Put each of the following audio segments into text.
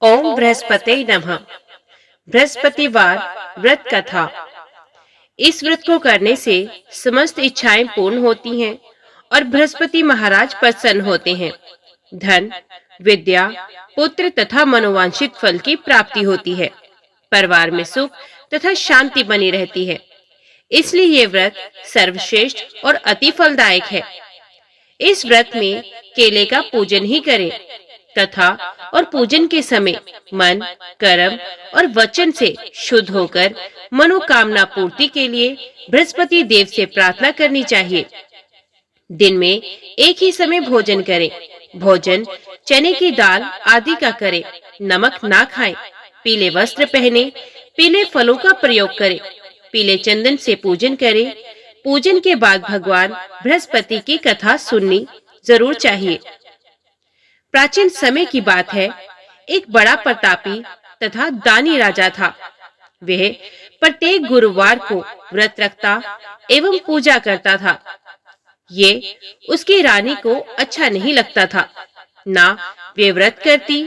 ओम बृहस्पते नमः। बृहस्पतिवार व्रत कथा। इस व्रत को करने से समस्त इच्छाएं पूर्ण होती हैं और बृहस्पति महाराज प्रसन्न होते हैं। धन, विद्या, पुत्र तथा मनोवांछित फल की प्राप्ति होती है। परिवार में सुख तथा शांति बनी रहती है। इसलिए ये व्रत सर्वश्रेष्ठ और अति फलदायक है। इस व्रत में केले का पूजन ही करें तथा और पूजन के समय मन, कर्म और वचन से शुद्ध होकर मनोकामना पूर्ति के लिए बृहस्पति देव से प्रार्थना करनी चाहिए। दिन में एक ही समय भोजन करें। भोजन चने की दाल आदि का करें। नमक ना खाएं। पीले वस्त्र पहने। पीले फलों का प्रयोग करें। पीले चंदन से पूजन करें। पूजन के बाद भगवान बृहस्पति की कथा सुननी जरूर चाहिए। प्राचीन समय की बात है। एक बड़ा प्रतापी तथा दानी राजा था। वह प्रत्येक गुरुवार को व्रत रखता एवं पूजा करता था। ये उसकी रानी को अच्छा नहीं लगता था। ना वे व्रत करती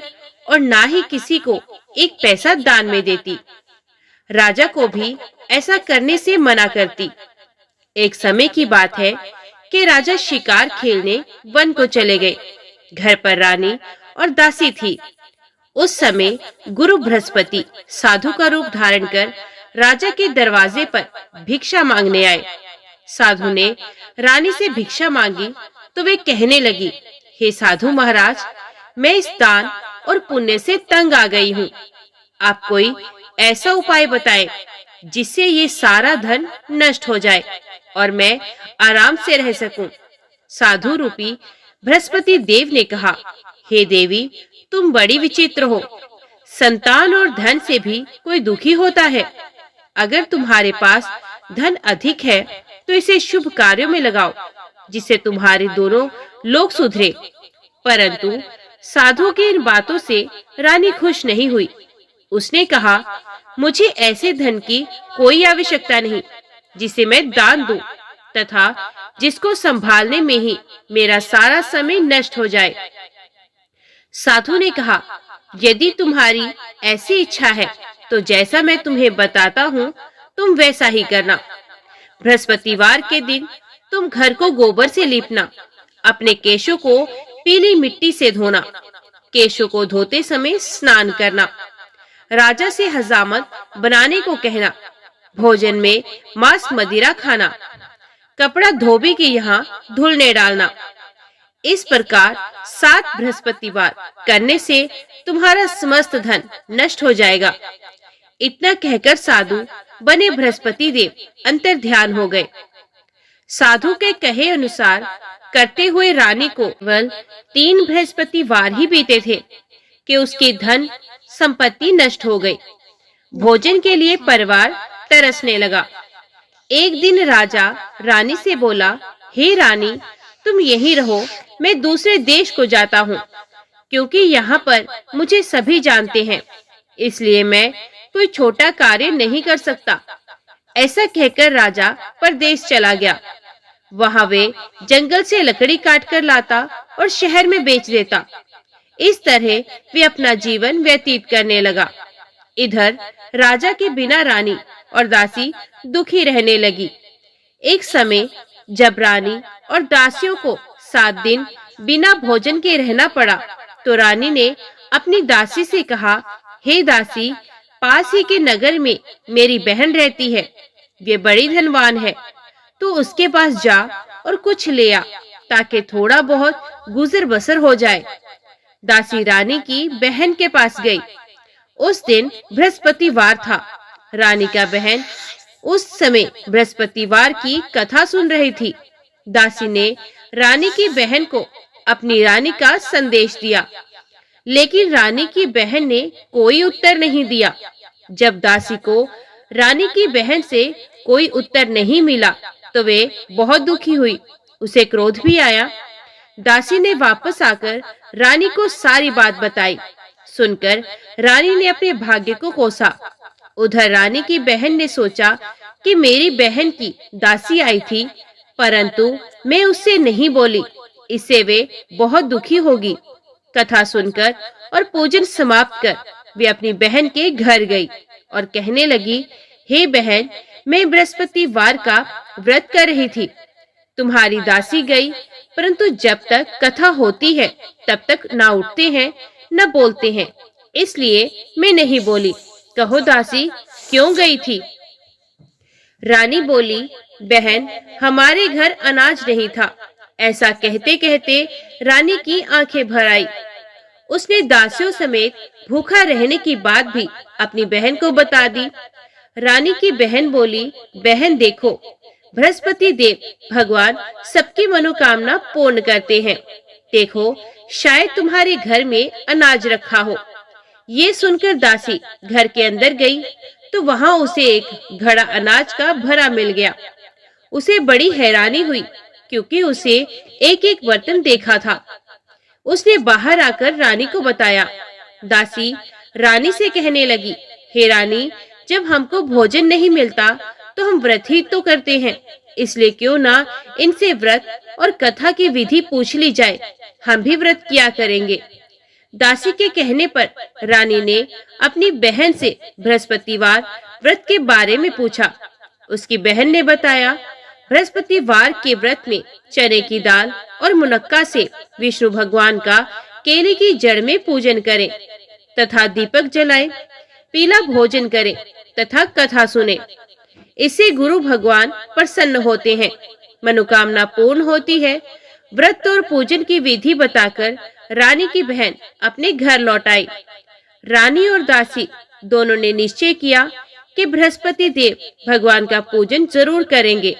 और ना ही किसी को एक पैसा दान में देती। राजा को भी ऐसा करने से मना करती। एक समय की बात है कि राजा शिकार खेलने वन को चले गए। घर पर रानी और दासी थी। उस समय गुरु बृहस्पति साधु का रूप धारण कर राजा के दरवाजे पर भिक्षा मांगने आए। साधु ने रानी से भिक्षा मांगी तो वे कहने लगी, हे साधु महाराज, मैं इस दान और पुण्य से तंग आ गई हूँ। आप कोई ऐसा उपाय बताएं जिससे ये सारा धन नष्ट हो जाए और मैं आराम से रह सकूं। साधु रूपी बृहस्पति देव ने कहा, हे देवी, तुम बड़ी विचित्र हो। संतान और धन से भी कोई दुखी होता है। अगर तुम्हारे पास धन अधिक है तो इसे शुभ कार्यों में लगाओ जिससे तुम्हारे दोनों लोग सुधरे। परंतु साधु की इन बातों से रानी खुश नहीं हुई। उसने कहा, मुझे ऐसे धन की कोई आवश्यकता नहीं जिसे मैं दान दूं तथा जिसको संभालने में ही मेरा सारा समय नष्ट हो जाए। साधु ने कहा, यदि तुम्हारी ऐसी इच्छा है तो जैसा मैं तुम्हें बताता हूँ तुम वैसा ही करना। बृहस्पतिवार के दिन तुम घर को गोबर से लीपना। अपने केशों को पीली मिट्टी से धोना। केशों को धोते समय स्नान करना। राजा से हजामत बनाने को कहना। भोजन में मांस मदिरा खाना। कपड़ा धोबी के यहाँ धुलने डालना। इस प्रकार 7 बृहस्पतिवार करने से तुम्हारा समस्त धन नष्ट हो जाएगा। इतना कहकर साधु बने बृहस्पति देव अंतर ध्यान हो गए। साधु के कहे अनुसार करते हुए रानी को केवल 3 बृहस्पतिवार ही बीते थे कि उसकी धन संपत्ति नष्ट हो गई। भोजन के लिए परिवार तरसने लगा। एक दिन राजा रानी से बोला, हे रानी, तुम यहीं रहो, मैं दूसरे देश को जाता हूँ, क्योंकि यहाँ पर मुझे सभी जानते हैं, इसलिए मैं कोई छोटा कार्य नहीं कर सकता। ऐसा कहकर राजा परदेश चला गया। वहाँ वे जंगल से लकड़ी काट कर लाता और शहर में बेच देता। इस तरह वे अपना जीवन व्यतीत करने लगा। इधर राजा के बिना रानी और दासी दुखी रहने लगी। एक समय जब रानी और दासियों को 7 दिन बिना भोजन के रहना पड़ा तो रानी ने अपनी दासी से कहा, हे दासी, पास ही के नगर में मेरी बहन रहती है। वे बड़ी धनवान है, तो उसके पास जा और कुछ ले आ ताकि थोड़ा बहुत गुजर बसर हो जाए। दासी रानी की बहन के पास गई। उस दिन बृहस्पतिवार था। रानी का बहन उस समय बृहस्पतिवार की कथा सुन रही थी। दासी ने रानी की बहन को अपनी रानी का संदेश दिया, लेकिन रानी की बहन ने कोई उत्तर नहीं दिया। जब दासी को रानी की बहन से कोई उत्तर नहीं मिला तो वे बहुत दुखी हुई। उसे क्रोध भी आया। दासी ने वापस आकर रानी को सारी बात बताई। सुनकर रानी ने अपने भाग्य को कोसा। उधर रानी की बहन ने सोचा कि मेरी बहन की दासी आई थी, परंतु मैं उससे नहीं बोली, इससे वे बहुत दुखी होगी। कथा सुनकर और पूजन समाप्त कर वे अपनी बहन के घर गई और कहने लगी, हे बहन, मैं बृहस्पतिवार का व्रत कर रही थी। तुम्हारी दासी गई, परंतु जब तक कथा होती है तब तक ना उठते हैं न बोलते हैं, इसलिए मैं नहीं बोली। कहो दासी, क्यों गई थी? रानी बोली, बहन, हमारे घर अनाज नहीं था। ऐसा कहते कहते रानी की आंखें भर आई। उसने दासियों समेत भूखा रहने की बात भी अपनी बहन को बता दी। रानी की बहन बोली, बहन देखो, बृहस्पति देव भगवान सबकी मनोकामना पूर्ण करते हैं। देखो, शायद तुम्हारे घर में अनाज रखा हो। ये सुनकर दासी घर के अंदर गई तो वहां उसे एक घड़ा अनाज का भरा मिल गया। उसे बड़ी हैरानी हुई क्योंकि उसे एक एक बर्तन देखा था। उसने बाहर आकर रानी को बताया। दासी रानी से कहने लगी, हे रानी, जब हमको भोजन नहीं मिलता तो हम व्रत ही तो करते हैं, इसलिए क्यों ना इनसे व्रत और कथा की विधि पूछ ली जाए। हम भी व्रत किया करेंगे। दासी के कहने पर रानी ने अपनी बहन से बृहस्पतिवार व्रत के बारे में पूछा। उसकी बहन ने बताया, बृहस्पतिवार के व्रत में चने की दाल और मुनक्का से विष्णु भगवान का केले की जड़ में पूजन करें तथा दीपक जलाएं, पीला भोजन करें तथा कथा सुने। इससे गुरु भगवान प्रसन्न होते हैं, मनोकामना पूर्ण होती है। व्रत और पूजन की विधि बताकर रानी की बहन अपने घर लौट आई। रानी और दासी दोनों ने निश्चय किया कि बृहस्पति देव भगवान का पूजन जरूर करेंगे।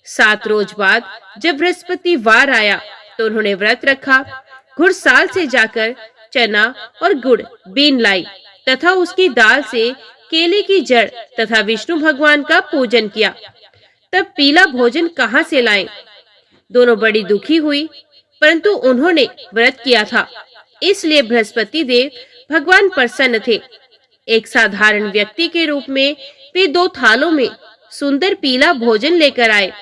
7 रोज बाद जब बृहस्पतिवार आया तो उन्होंने व्रत रखा। घुड़साल से जाकर चना और गुड़ बीन लाई तथा उसकी दाल से केले की जड़ तथा विष्णु भगवान का पूजन किया। तब पीला भोजन कहाँ से लाएं? दोनों बड़ी दुखी हुई, परंतु उन्होंने व्रत किया था, इसलिए बृहस्पति देव भगवान प्रसन्न थे। एक साधारण व्यक्ति के रूप में वे 2 थालों में सुंदर पीला भोजन लेकर आए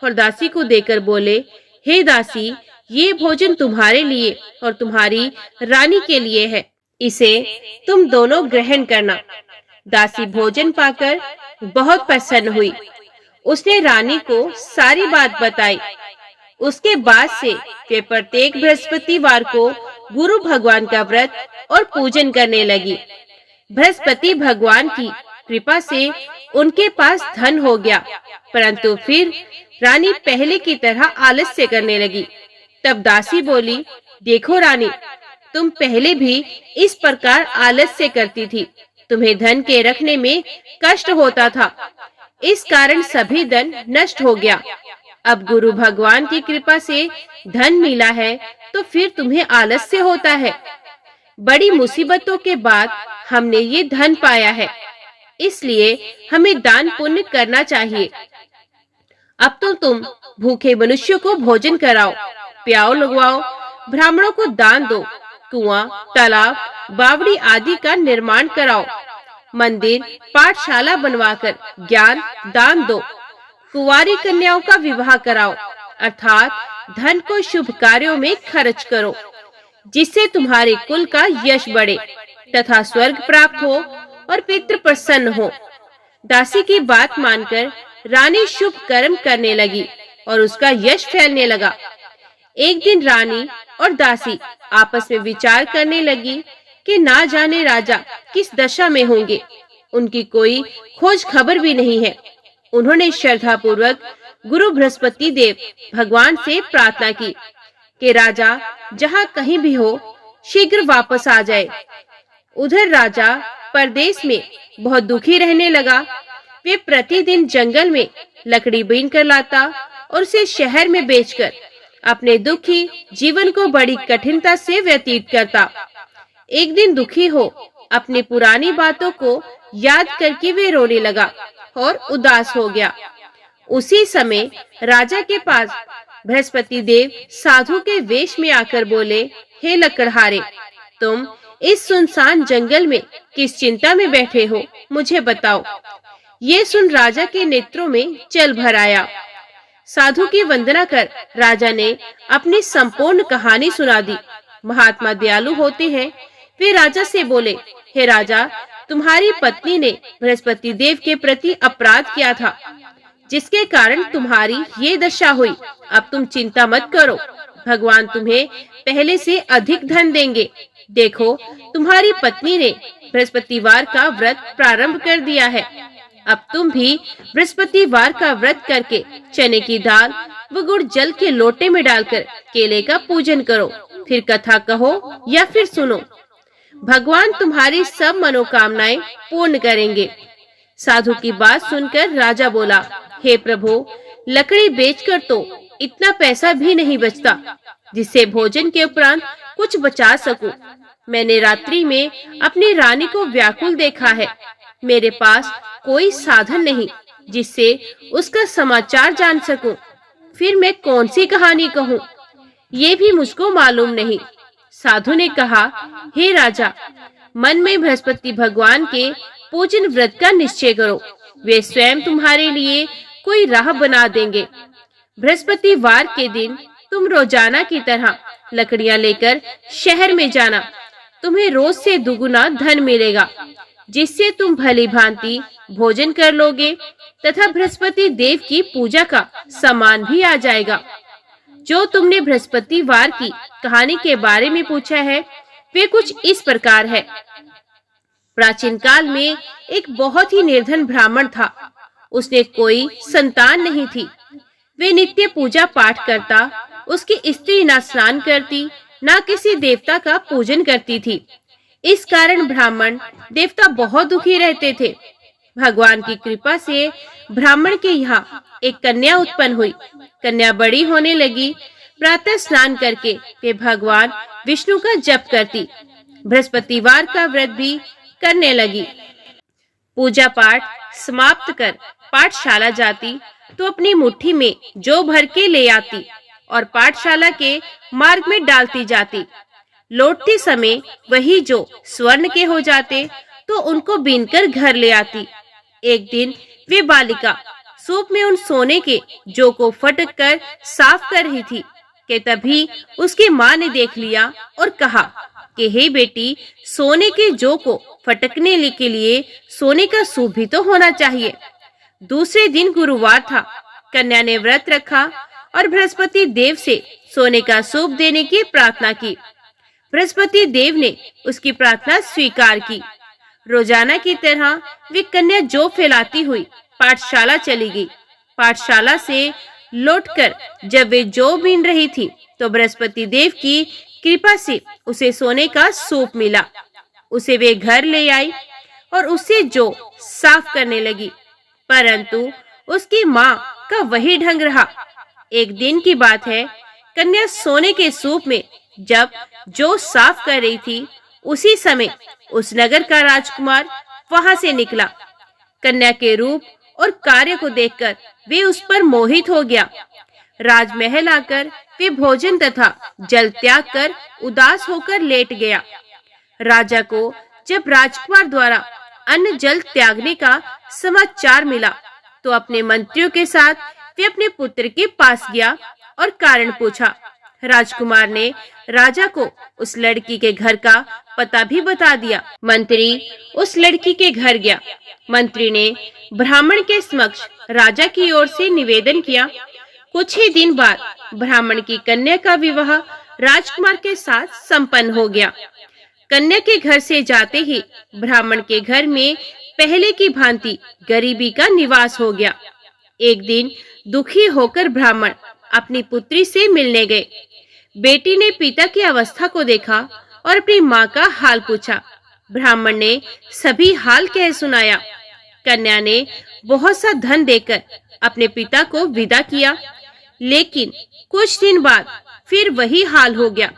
और दासी को देकर बोले, हे दासी, ये भोजन तुम्हारे लिए और तुम्हारी रानी के लिए है, इसे तुम दोनों ग्रहण करना। दासी भोजन पाकर बहुत प्रसन्न हुई। उसने रानी को सारी बात बताई। उसके बाद से वे प्रत्येक बृहस्पतिवार को गुरु भगवान का व्रत और पूजन करने लगी। बृहस्पति भगवान की कृपा से उनके पास धन हो गया, परंतु फिर रानी पहले की तरह आलस्य करने लगी। तब दासी बोली, देखो रानी, तुम पहले भी इस प्रकार आलस्य करती थी। तुम्हें धन के रखने में कष्ट होता था, इस कारण सभी धन नष्ट हो गया। अब गुरु भगवान की कृपा से धन मिला है तो फिर तुम्हें आलस्य होता है। बड़ी मुसीबतों के बाद हमने ये धन पाया है, इसलिए हमें दान पुण्य करना चाहिए। अब तो तुम भूखे मनुष्यों को भोजन कराओ, प्याओ लगवाओ, ब्राह्मणों को दान दो, कुआं, तालाब, बावड़ी आदि का निर्माण कराओ, मंदिर, पाठशाला बनवाकर ज्ञान दान दो, कुंवारी कन्याओं का विवाह कराओ, अर्थात धन को शुभ कार्यों में खर्च करो, जिससे तुम्हारे कुल का यश बढ़े तथा स्वर्ग प्राप्त हो और पितृ प्रसन्न हो। दासी की बात मानकर रानी शुभ कर्म करने लगी और उसका यश फैलने लगा। एक दिन रानी और दासी आपस में विचार करने लगी कि ना जाने राजा किस दशा में होंगे, उनकी कोई खोज खबर भी नहीं है। उन्होंने श्रद्धा पूर्वक गुरु बृहस्पति देव भगवान से प्रार्थना की कि राजा जहाँ कहीं भी हो शीघ्र वापस आ जाए। उधर राजा परदेश में बहुत दुखी रहने लगा। वे प्रतिदिन जंगल में लकड़ी बीन कर लाता और उसे शहर में बेचकर अपने दुखी जीवन को बड़ी कठिनता से व्यतीत करता। एक दिन दुखी हो अपनी पुरानी बातों को याद करके वे रोने लगा और उदास हो गया। उसी समय राजा के पास बृहस्पति देव साधु के वेश में आकर बोले, हे लकड़हारे, तुम इस सुनसान जंगल में किस चिंता में बैठे हो, मुझे बताओ। ये सुन राजा के नेत्रों में जल भर आया। साधु की वंदना कर राजा ने अपनी संपूर्ण कहानी सुना दी। महात्मा दयालु होते हैं। वे राजा से बोले, हे राजा, तुम्हारी पत्नी ने बृहस्पति देव के प्रति अपराध किया था, जिसके कारण तुम्हारी ये दशा हुई। अब तुम चिंता मत करो, भगवान तुम्हें पहले से अधिक धन देंगे। देखो, तुम्हारी पत्नी ने बृहस्पतिवार का व्रत प्रारंभ कर दिया है। अब तुम भी बृहस्पतिवार का व्रत करके चने की दाल व गुड़ जल के लोटे में डालकर केले का पूजन करो, फिर कथा कहो या फिर सुनो। भगवान तुम्हारी सब मनोकामनाएं पूर्ण करेंगे। साधु की बात सुनकर राजा बोला, हे प्रभु, लकड़ी बेचकर तो इतना पैसा भी नहीं बचता जिससे भोजन के उपरांत कुछ बचा सकूं। मैंने रात्रि में अपनी रानी को व्याकुल देखा है। मेरे पास कोई साधन नहीं जिससे उसका समाचार जान सकूं। फिर मैं कौन सी कहानी कहूं, ये भी मुझको मालूम नहीं। साधु ने कहा, हे राजा, मन में बृहस्पति भगवान के पूजन व्रत का निश्चय करो। वे स्वयं तुम्हारे लिए कोई राह बना देंगे। बृहस्पतिवार के दिन तुम रोजाना की तरह लकड़ियां लेकर शहर में जाना। तुम्हें रोज से दुगुना धन मिलेगा, जिससे तुम भली भांति भोजन कर लोगे तथा बृहस्पति देव की पूजा का सामान भी आ जाएगा। जो तुमने बृहस्पतिवार की कहानी के बारे में पूछा है, वे कुछ इस प्रकार है। प्राचीन काल में एक बहुत ही निर्धन ब्राह्मण था। उसने कोई संतान नहीं थी। वे नित्य पूजा पाठ करता। उसकी स्त्री ना स्नान करती, ना किसी देवता का पूजन करती थी। इस कारण ब्राह्मण देवता बहुत दुखी रहते थे। भगवान की कृपा से ब्राह्मण के यहाँ एक कन्या उत्पन्न हुई। कन्या बड़ी होने लगी। प्रातः स्नान करके वे भगवान विष्णु का जप करती। बृहस्पतिवार का व्रत भी करने लगी। पूजा पाठ समाप्त कर पाठशाला जाती तो अपनी मुट्ठी में जौ भर के ले आती और पाठशाला के मार्ग में डालती जाती। लौटते समय वही जो स्वर्ण के हो जाते तो उनको बीनकर घर ले आती। एक दिन वे बालिका सूप में उन सोने के जौ को फटक कर साफ कर रही थी कि तभी उसकी माँ ने देख लिया और कहा कि हे बेटी, सोने के जौ को फटकने के लिए सोने का सूप भी तो होना चाहिए। दूसरे दिन गुरुवार था। कन्या ने व्रत रखा और बृहस्पति देव से सोने का सूप देने की प्रार्थना की। बृहस्पति देव ने उसकी प्रार्थना स्वीकार की। रोजाना की तरह वे कन्या जौ फैलाती हुई पाठशाला चली गई। पाठशाला से लौटकर जब वे जौ बीन रही थी तो बृहस्पति देव की कृपा से उसे सोने का सूप मिला। उसे वे घर ले आई और उसे जौ साफ करने लगी, परंतु उसकी माँ का वही ढंग रहा। एक दिन की बात है, कन्या सोने के सूप में जब जौ साफ कर रही थी, उसी समय उस नगर का राजकुमार वहां से निकला। कन्या के रूप और कार्य को देखकर वे उस पर मोहित हो गया। राजमहल आकर वे भोजन तथा जल त्याग कर उदास होकर लेट गया। राजा को जब राजकुमार द्वारा अन्न जल त्यागने का समाचार मिला तो अपने मंत्रियों के साथ वे अपने पुत्र के पास गया और कारण पूछा। राजकुमार ने राजा को उस लड़की के घर का पता भी बता दिया। मंत्री उस लड़की के घर गया। मंत्री ने ब्राह्मण के समक्ष राजा की ओर से निवेदन किया। कुछ ही दिन बाद ब्राह्मण की कन्या का विवाह राजकुमार के साथ संपन्न हो गया। कन्या के घर से जाते ही ब्राह्मण के घर में पहले की भांति गरीबी का निवास हो गया। एक दिन दुखी होकर ब्राह्मण अपनी पुत्री से मिलने गए। बेटी ने पिता की अवस्था को देखा और अपनी माँ का हाल पूछा। ब्राह्मण ने सभी हाल कह सुनाया। कन्या ने बहुत सा धन देकर अपने पिता को विदा किया, लेकिन कुछ दिन बाद फिर वही हाल हो गया।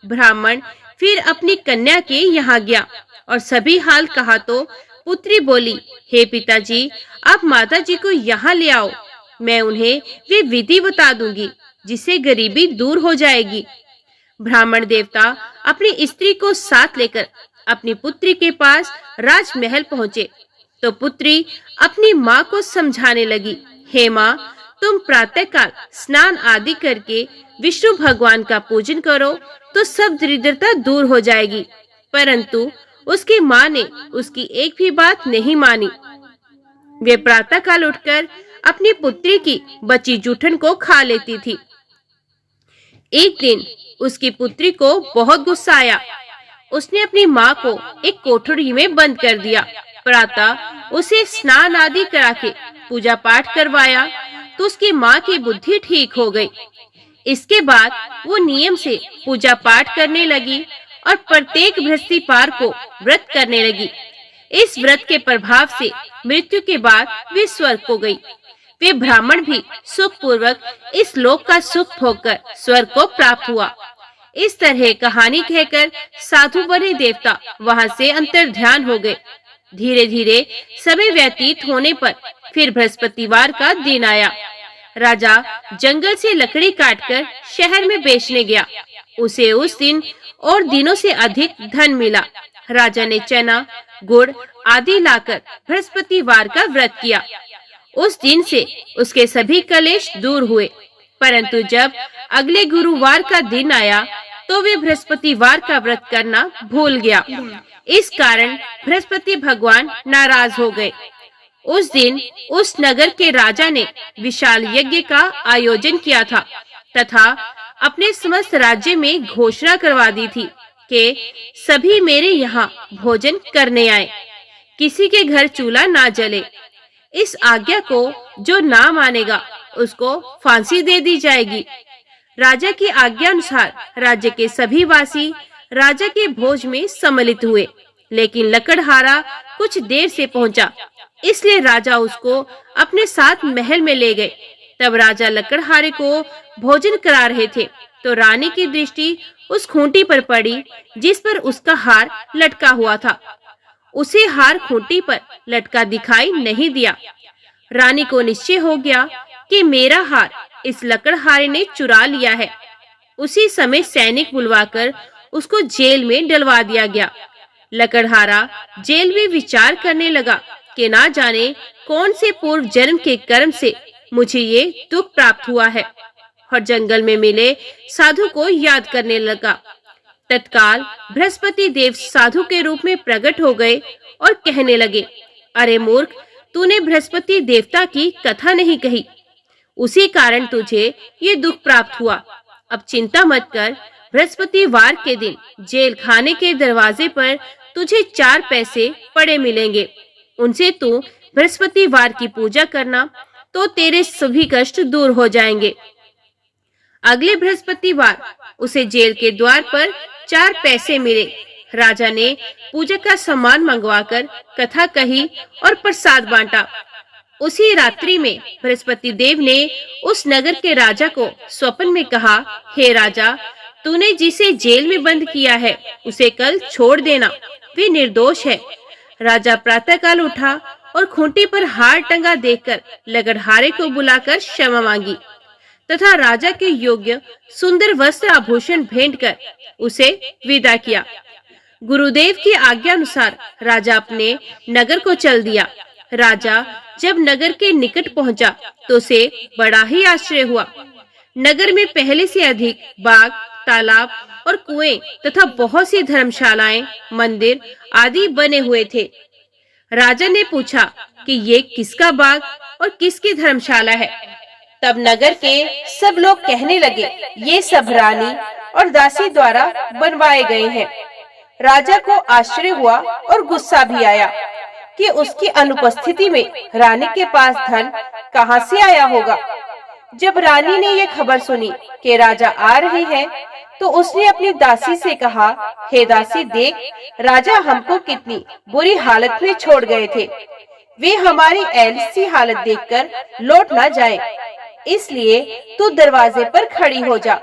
ब्राह्मण फिर अपनी कन्या के यहाँ गया और सभी हाल कहा तो पुत्री बोली, हे पिताजी, आप माताजी को यहाँ ले आओ। मैं उन्हें वे विधि बता दूंगी जिससे गरीबी दूर हो जाएगी। ब्राह्मण देवता अपनी स्त्री को साथ लेकर अपनी पुत्री के पास राजमहल पहुँचे तो पुत्री अपनी माँ को समझाने लगी, हे माँ, तुम प्रातःकाल स्नान आदि करके विष्णु भगवान का पूजन करो तो सब दरिद्रता दूर हो जाएगी। परंतु उसकी माँ ने उसकी एक भी बात नहीं मानी। वे प्रातःकाल उठकर अपनी पुत्री की बची जूठन को खा लेती थी। एक दिन उसकी पुत्री को बहुत गुस्सा आया। उसने अपनी माँ को एक कोठरी में बंद कर दिया। प्रातः उसे स्नान आदि करा के पूजा पाठ करवाया तो उसकी माँ की बुद्धि ठीक हो गई। इसके बाद वो नियम से पूजा पाठ करने लगी और प्रत्येक बृहस्पतिवार को व्रत करने लगी। इस व्रत के प्रभाव से मृत्यु के बाद वे स्वर्ग को गई। वे ब्राह्मण भी सुख पूर्वक इस लोक का सुख भोगकर स्वर्ग को प्राप्त हुआ। इस तरह कहानी कहकर साधु बने देवता वहां से अंतर्ध्यान हो गए। धीरे धीरे समय व्यतीत होने पर फिर बृहस्पतिवार का दिन आया। राजा जंगल से लकड़ी काटकर शहर में बेचने गया। उसे उस दिन और दिनों से अधिक धन मिला। राजा ने चना, गुड़ आदि लाकर बृहस्पतिवार का व्रत किया। उस दिन से उसके सभी कलेश दूर हुए। परंतु जब अगले गुरुवार का दिन आया तो वे बृहस्पतिवार का व्रत करना भूल गया। इस कारण बृहस्पति भगवान नाराज हो गए। उस दिन उस नगर के राजा ने विशाल यज्ञ का आयोजन किया था तथा अपने समस्त राज्य में घोषणा करवा दी थी कि सभी मेरे यहाँ भोजन करने आए, किसी के घर चूल्हा ना जले। इस आज्ञा को जो ना मानेगा उसको फांसी दे दी जाएगी। राजा की आज्ञा अनुसार राज्य के सभी वासी राजा के भोज में सम्मिलित हुए, लेकिन लकड़हारा कुछ देर से पहुंचा, इसलिए राजा उसको अपने साथ महल में ले गए। तब राजा लकड़हारे को भोजन करा रहे थे तो रानी की दृष्टि उस खूंटी पर पड़ी जिस पर उसका हार लटका हुआ था। उसे हार खूंटी पर लटका दिखाई नहीं दिया। रानी को निश्चय हो गया कि मेरा हार इस लकड़हारे ने चुरा लिया है। उसी समय सैनिक बुलवाकर उसको जेल में डलवा दिया गया। लकड़हारा जेल में विचार करने लगा कि ना जाने कौन से पूर्व जन्म के कर्म से मुझे ये दुख प्राप्त हुआ है, और जंगल में मिले साधु को याद करने लगा। तत्काल बृहस्पति देव साधु के रूप में प्रकट हो गए और कहने लगे, अरे मूर्ख, तूने बृहस्पति देवता की कथा नहीं कही, उसी कारण तुझे ये दुख प्राप्त हुआ। अब चिंता मत कर, बृहस्पतिवार के दिन जेल खाने के दरवाजे पर तुझे 4 पैसे पड़े मिलेंगे। उनसे तू बृहस्पतिवार की पूजा करना तो तेरे सभी कष्ट दूर हो जाएंगे। अगले बृहस्पतिवार उसे जेल के द्वार पर 4 पैसे मिले। राजा ने पूजा का सामान मंगवाकर कथा कही और प्रसाद बांटा। उसी रात्रि में बृहस्पति देव ने उस नगर के राजा को स्वप्न में कहा, हे राजा, तूने जिसे जेल में बंद किया है उसे कल छोड़ देना, वे निर्दोष है। राजा प्रातःकाल उठा और खूंटी पर हार टंगा देखकर लकड़हारे को बुलाकर क्षमा मांगी तथा राजा के योग्य सुंदर वस्त्र आभूषण भेंट कर उसे विदा किया। गुरुदेव की आज्ञा अनुसार राजा अपने नगर को चल दिया। राजा जब नगर के निकट पहुंचा तो उसे बड़ा ही आश्चर्य हुआ। नगर में पहले से अधिक बाग, तालाब और कुएं तथा बहुत सी धर्मशालाएं, मंदिर आदि बने हुए थे। राजा ने पूछा कि ये किसका बाग और किसकी धर्मशाला है। तब नगर के सब लोग कहने लगे, ये सब रानी और दासी द्वारा बनवाए गए हैं। राजा को आश्चर्य हुआ और गुस्सा भी आया कि उसकी अनुपस्थिति में रानी के पास धन कहां से आया होगा। जब रानी ने ये खबर सुनी कि राजा आ रहे हैं तो उसने अपनी दासी से कहा, हे दासी, देख, राजा हमको कितनी बुरी हालत में छोड़ गए थे। वे हमारी ऐसी हालत देखकर लौट ना जाएं, इसलिए तू दरवाजे पर खड़ी हो जा।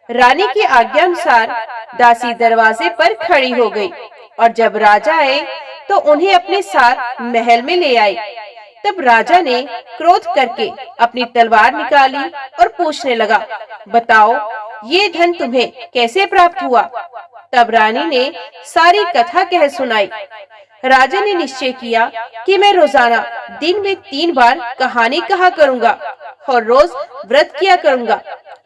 रानी की आज्ञा अनुसार दासी दरवाजे पर खड़ी हो गई और जब राजा आए तो उन्हें अपने साथ महल में ले आई। तब राजा ने क्रोध करके अपनी तलवार निकाली और पूछने लगा, बताओ, ये धन तुम्हें कैसे प्राप्त हुआ। तब रानी ने सारी कथा कह सुनाई। राजा ने निश्चय किया कि मैं रोजाना दिन में 3 बार कहानी कहा करूंगा और रोज व्रत किया करूंगा।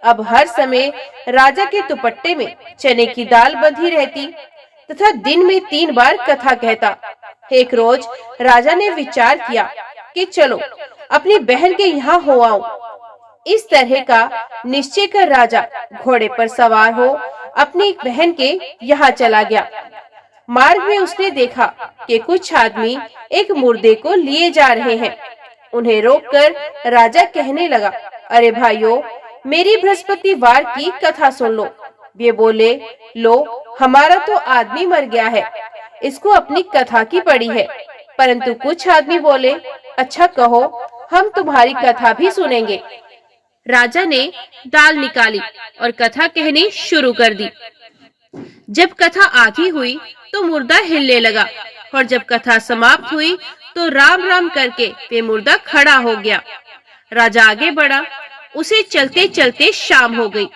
अब हर समय राजा के दुपट्टे में चने की दाल बंधी रहती तथा दिन में 3 बार कथा कहता। एक रोज राजा ने विचार किया कि चलो अपनी बहन के यहाँ हो आऊं। इस तरह का निश्चय कर राजा घोड़े पर सवार हो अपनी बहन के यहाँ चला गया। मार्ग में उसने देखा कि कुछ आदमी एक मुर्दे को लिए जा रहे हैं। उन्हें रोककर राजा कहने लगा, अरे भाइयों, मेरी बृहस्पतिवार की कथा सुन लो। वे बोले, लो, हमारा तो आदमी मर गया है, इसको अपनी कथा की पड़ी है। परंतु कुछ आदमी बोले, अच्छा कहो, हम तुम्हारी कथा भी सुनेंगे। राजा ने दाल निकाली और कथा कहनी शुरू कर दी। जब कथा आधी हुई तो मुर्दा हिलने लगा और जब कथा समाप्त हुई तो राम राम करके वे मुर्दा खड़ा हो गया। राजा आगे बढ़ा। उसे चलते चलते शाम हो गई।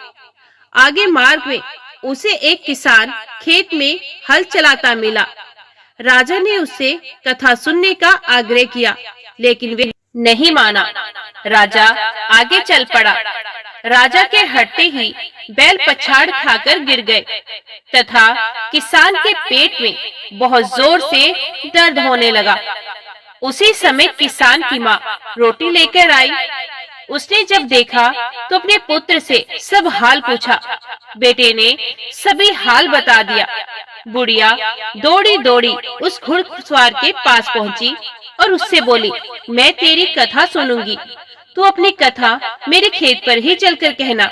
आगे मार्ग में उसे एक किसान खेत में हल चलाता मिला। राजा ने उससे कथा सुनने का आग्रह किया, लेकिन वे नहीं माना। राजा आगे चल पड़ा। राजा के हटते ही बैल पछाड़ खाकर गिर गए तथा किसान के पेट में बहुत जोर से दर्द होने लगा। उसी समय किसान की माँ रोटी लेकर आई। उसने जब देखा तो अपने पुत्र से सब हाल पूछा। बेटे ने सभी हाल बता दिया। बुढ़िया दौड़ी दौड़ी उस घुड़सवार के पास पहुंची और उससे बोली, मैं तेरी कथा सुनूंगी, तू अपनी कथा मेरे खेत पर ही चलकर कहना।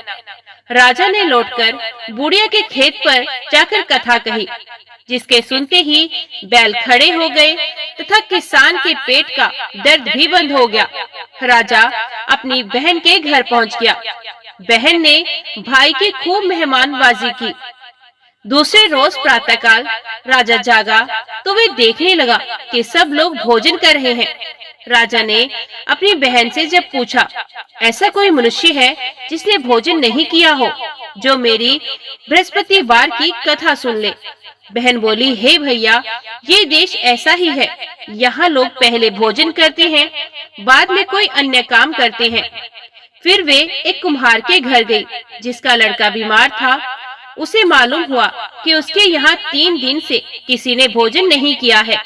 राजा ने लौटकर बुढ़िया के खेत पर जाकर कथा कही, जिसके सुनते ही बैल खड़े हो गए तथा किसान के पेट का दर्द भी बंद हो गया। राजा अपनी बहन के घर पहुंच गया। बहन ने भाई की खूब मेहमानबाजी की। दूसरे रोज प्रातःकाल राजा जागा तो वे देखने लगा कि सब लोग भोजन कर रहे हैं। राजा ने अपनी बहन से जब पूछा, ऐसा कोई मनुष्य है जिसने भोजन नहीं किया हो, जो मेरी बृहस्पतिवार की कथा सुन ले? बहन बोली, हे भैया, ये देश ऐसा ही है। यहाँ लोग पहले भोजन करते हैं, बाद में कोई अन्य काम करते हैं। फिर वे एक कुम्हार के घर गई, जिसका लड़का बीमार था। उसे मालूम हुआ कि उसके यहाँ 3 दिन से किसी ने भोजन नहीं किया है।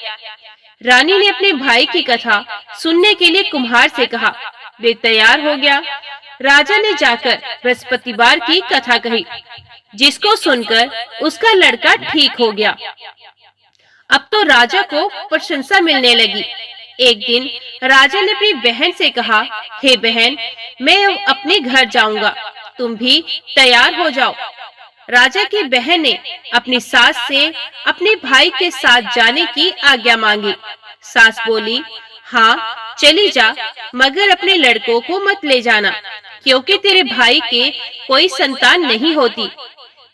रानी ने अपने भाई की कथा सुनने के लिए कुम्हार से कहा। वे तैयार हो गया। राजा ने जाकर बृहस्पतिवार की कथा कही, जिसको सुनकर उसका लड़का ठीक हो गया। अब तो राजा को प्रशंसा मिलने लगी। एक दिन राजा ने अपनी बहन से कहा, हे बहन, मैं अब अपने घर जाऊंगा, तुम भी तैयार हो जाओ। राजा की बहन ने अपनी सास से अपने भाई के साथ जाने की आज्ञा मांगी। सास बोली, हाँ चली जा, मगर अपने लड़कों को मत ले जाना, क्योंकि तेरे भाई के कोई संतान नहीं होती।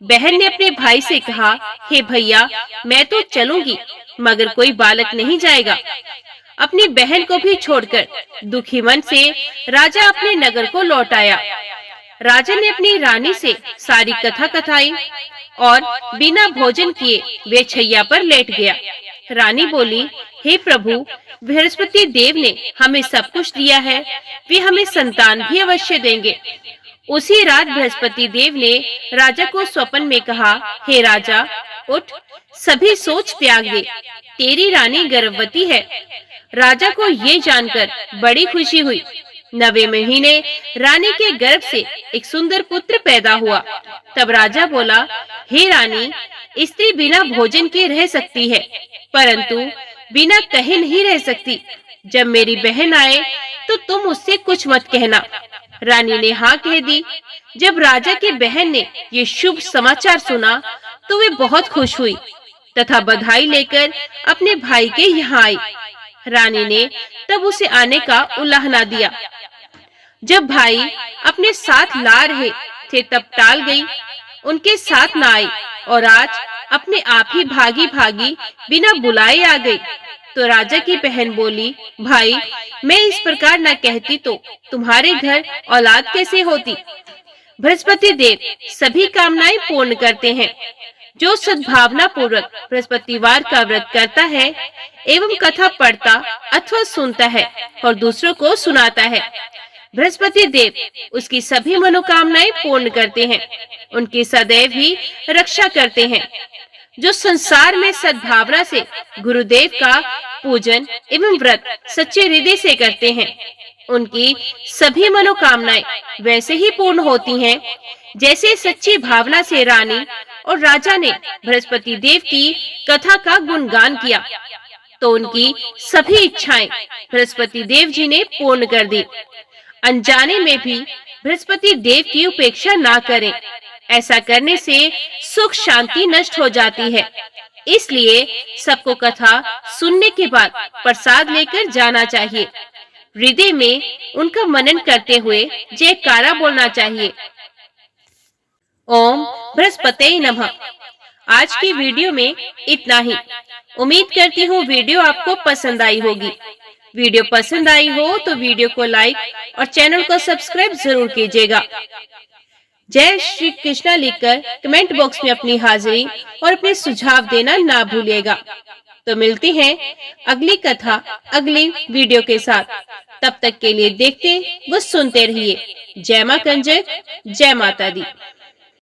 बहन ने अपने भाई से कहा, हे भैया, मैं तो चलूंगी, मगर कोई बालक नहीं जाएगा। अपनी बहन को भी छोड़कर दुखी मन से राजा अपने नगर को लौट आया। राजा ने अपनी रानी से सारी कथा कथाई और बिना भोजन किए वे छैया पर लेट गया। रानी बोली, हे प्रभु, बृहस्पति देव ने हमें सब कुछ दिया है, वे हमें संतान भी अवश्य देंगे। उसी रात बृहस्पति देव ने राजा को स्वप्न में कहा, हे राजा, उठ, सभी सोच त्याग दे, तेरी रानी गर्भवती है। राजा को ये जानकर बड़ी खुशी हुई। 9वें महीने रानी के गर्भ से एक सुंदर पुत्र पैदा हुआ। तब राजा बोला, हे रानी, स्त्री बिना भोजन के रह सकती है, परंतु बिना कहे नहीं रह सकती। जब मेरी बहन आए तो तुम उससे कुछ मत कहना। रानी ने हाँ कह दी। जब राजा की बहन ने ये शुभ समाचार सुना तो वे बहुत खुश हुई तथा बधाई लेकर अपने भाई के यहाँ आई। रानी ने तब उसे आने का उलाहना दिया। जब भाई अपने साथ ला रहे थे तब टाल गई, उनके साथ न आई और आज अपने आप ही भागी भागी बिना बुलाए आ गई। तो राजा की बहन बोली, भाई, मैं इस प्रकार न कहती तो तुम्हारे घर औलाद कैसे होती? बृहस्पति देव सभी कामनाएं पूर्ण करते हैं। जो सद्भावना पूर्वक बृहस्पतिवार का व्रत करता है एवं कथा पढ़ता अथवा सुनता है और दूसरों को सुनाता है, बृहस्पति देव उसकी सभी मनोकामनाएं पूर्ण करते हैं, उनकी सदैव ही रक्षा करते हैं। जो संसार में सद्भावना से गुरुदेव का पूजन एवं व्रत सच्चे हृदय से करते हैं, उनकी सभी मनोकामनाएं वैसे ही पूर्ण होती हैं जैसे सच्ची भावना से रानी और राजा ने बृहस्पति देव की कथा का गुणगान किया तो उनकी सभी इच्छाएं बृहस्पति देव जी ने पूर्ण कर दी। अनजाने में भी बृहस्पति देव की उपेक्षा ना करें, ऐसा करने से सुख शांति नष्ट हो जाती है। इसलिए सबको कथा सुनने के बाद प्रसाद लेकर जाना चाहिए। हृदय में उनका मनन करते हुए जयकारा बोलना चाहिए। ओम बृहस्पते नमः। आज की वीडियो में इतना ही। उम्मीद करती हूँ वीडियो आपको पसंद आई होगी। वीडियो पसंद आई हो तो वीडियो को लाइक और चैनल को सब्सक्राइब जरूर कीजिएगा। जय श्री कृष्णा लिखकर कमेंट बॉक्स में अपनी हाजिरी और अपने सुझाव देना ना भूलिएगा। तो मिलती हैं अगली कथा अगली वीडियो के साथ। तब तक के लिए देखते व सुनते रहिए। जय मां कंजक, जय माता दी।